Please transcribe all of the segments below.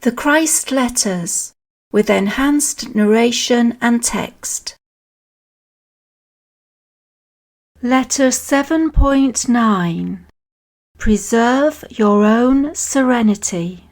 The Christ Letters, with enhanced narration and text. Letter 7.9. Preserve your own serenity.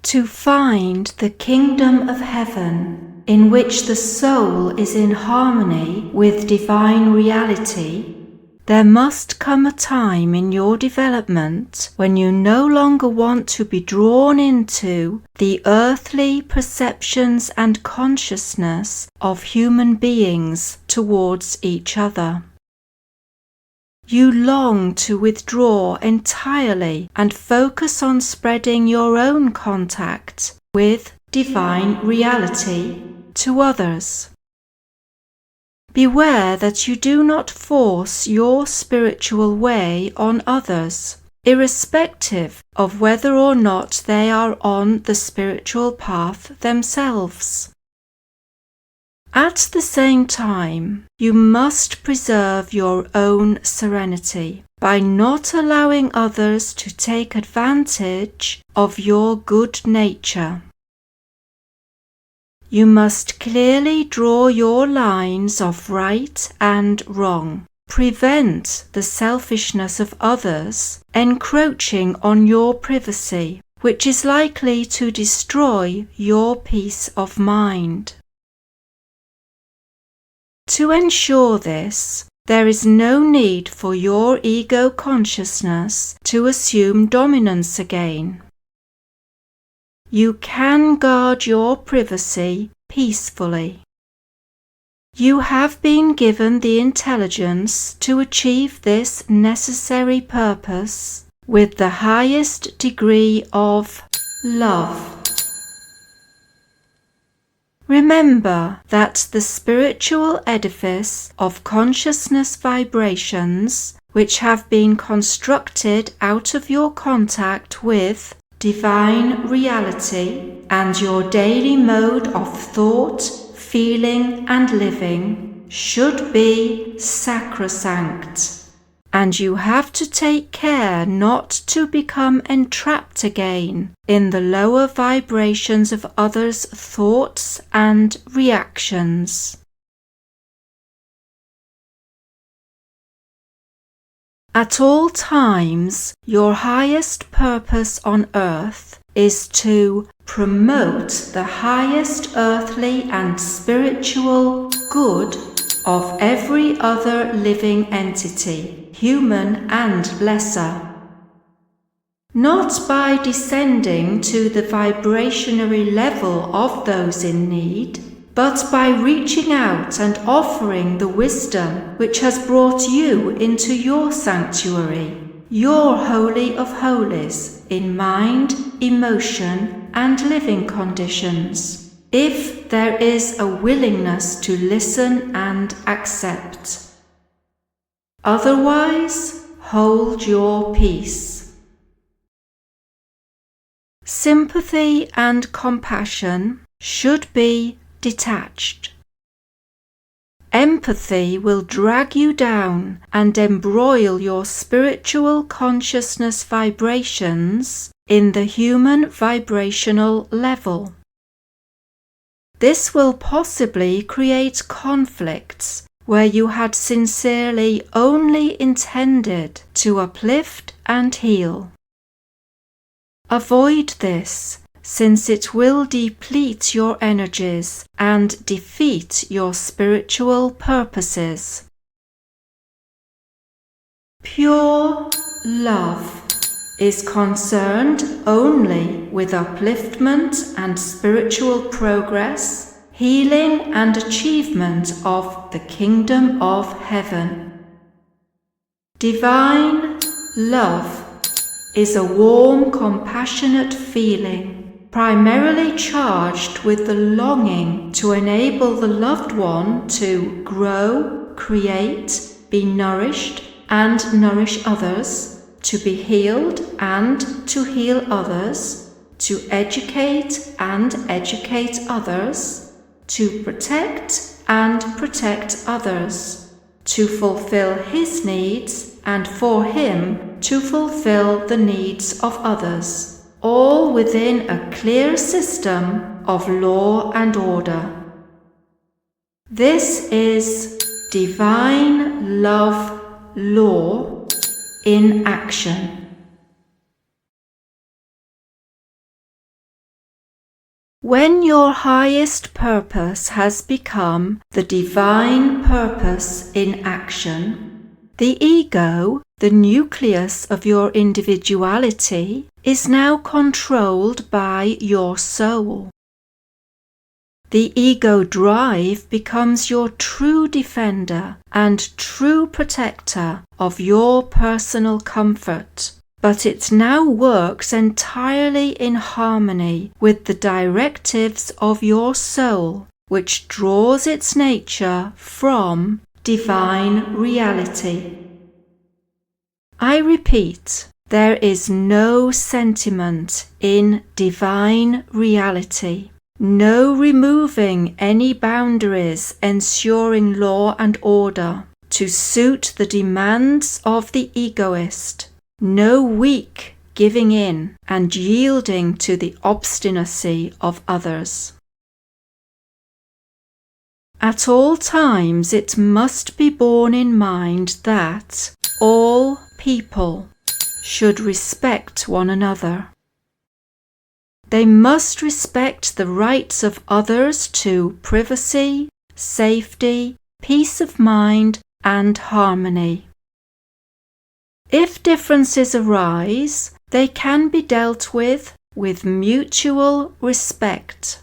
To find the kingdom of heaven, in which the soul is in harmony with divine reality, there must come a time in your development when you no longer want to be drawn into the earthly perceptions and consciousness of human beings towards each other. You long to withdraw entirely and focus on spreading your own contact with divine reality to others. Beware that you do not force your spiritual way on others, irrespective of whether or not they are on the spiritual path themselves. At the same time, you must preserve your own serenity by not allowing others to take advantage of your good nature. You must clearly draw your lines of right and wrong. Prevent the selfishness of others encroaching on your privacy, which is likely to destroy your peace of mind. To ensure this, there is no need for your ego consciousness to assume dominance again. You can guard your privacy peacefully. You have been given the intelligence to achieve this necessary purpose with the highest degree of love. Remember that the spiritual edifice of consciousness vibrations, which have been constructed out of your contact with divine reality and your daily mode of thought, feeling and living, should be sacrosanct, and you have to take care not to become entrapped again in the lower vibrations of others' thoughts and reactions. At all times, your highest purpose on earth is to promote the highest earthly and spiritual good of every other living entity, human and lesser. Not by descending to the vibrationary level of those in need, but by reaching out and offering the wisdom which has brought you into your sanctuary, your holy of holies in mind, emotion, and living conditions, if there is a willingness to listen and accept. Otherwise, hold your peace. Sympathy and compassion should be detached. Empathy will drag you down and embroil your spiritual consciousness vibrations in the human vibrational level. This will possibly create conflicts where you had sincerely only intended to uplift and heal. Avoid this, since it will deplete your energies and defeat your spiritual purposes. Pure love is concerned only with upliftment and spiritual progress, healing and achievement of the kingdom of heaven. Divine love is a warm, compassionate feeling, primarily charged with the longing to enable the loved one to grow, create, be nourished, and nourish others, to be healed and to heal others, to educate and educate others, to protect and protect others, to fulfill his needs and for Him to fulfill the needs of others, all within a clear system of law and order. This is divine love law in action. When your highest purpose has become the divine purpose in action, the ego, the nucleus of your individuality, is now controlled by your soul. The ego drive becomes your true defender and true protector of your personal comfort, but it now works entirely in harmony with the directives of your soul, which draws its nature from divine reality. I repeat, there is no sentiment in divine reality. No removing any boundaries ensuring law and order to suit the demands of the egoist. No weak giving in and yielding to the obstinacy of others. At all times it must be borne in mind that all people should respect one another. They must respect the rights of others to privacy, safety, peace of mind, and harmony. If differences arise, they can be dealt with mutual respect.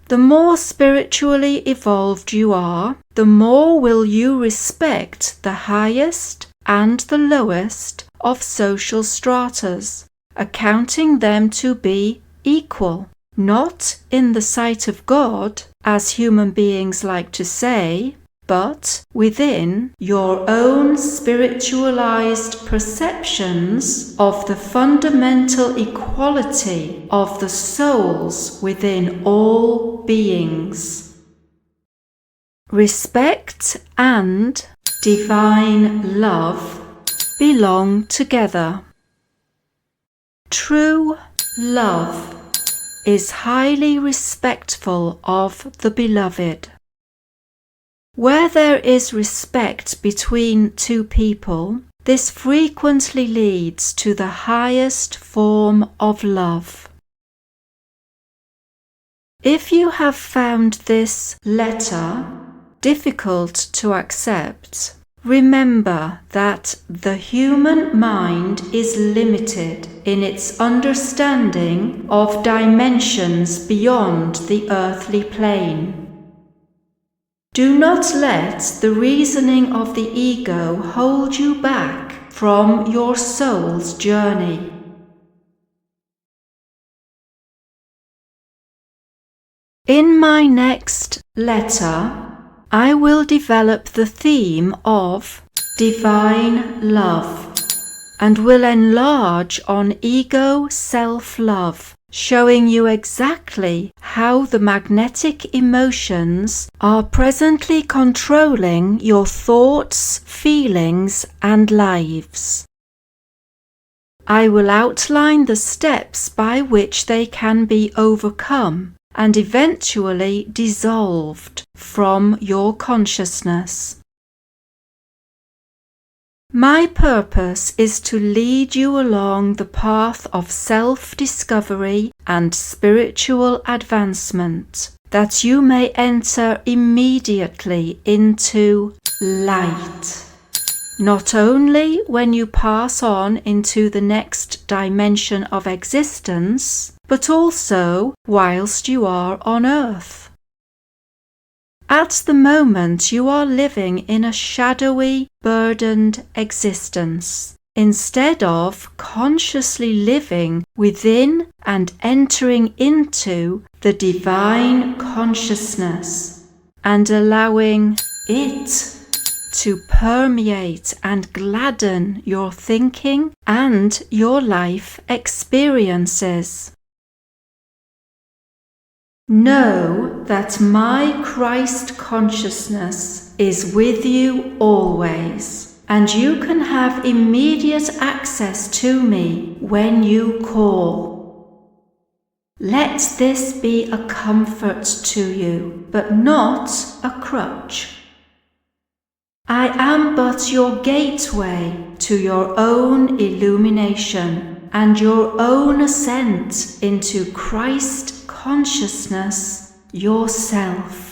The more spiritually evolved you are, the more will you respect the highest and the lowest of social stratas, accounting them to be equal, not in the sight of God, as human beings like to say, but within your own spiritualized perceptions of the fundamental equality of the souls within all beings. Respect and divine love belong together. True love is highly respectful of the beloved. Where there is respect between two people, this frequently leads to the highest form of love. If you have found this letter difficult to accept, remember that the human mind is limited in its understanding of dimensions beyond the earthly plane. Do not let the reasoning of the ego hold you back from your soul's journey. In my next letter, I will develop the theme of divine love and will enlarge on ego self-love, showing you exactly how the magnetic emotions are presently controlling your thoughts, feelings, and lives. I will outline the steps by which they can be overcome and eventually dissolved from your consciousness. My purpose is to lead you along the path of self-discovery and spiritual advancement, that you may enter immediately into light, not only when you pass on into the next dimension of existence, but also whilst you are on earth. At the moment you are living in a shadowy, burdened existence, instead of consciously living within and entering into the divine consciousness and allowing it to permeate and gladden your thinking and your life experiences. Know that my Christ consciousness is with you always. and you can have immediate access to me when you call. Let this be a comfort to you, but not a crutch. I am but your gateway to your own illumination and your own ascent into Christ consciousness yourself.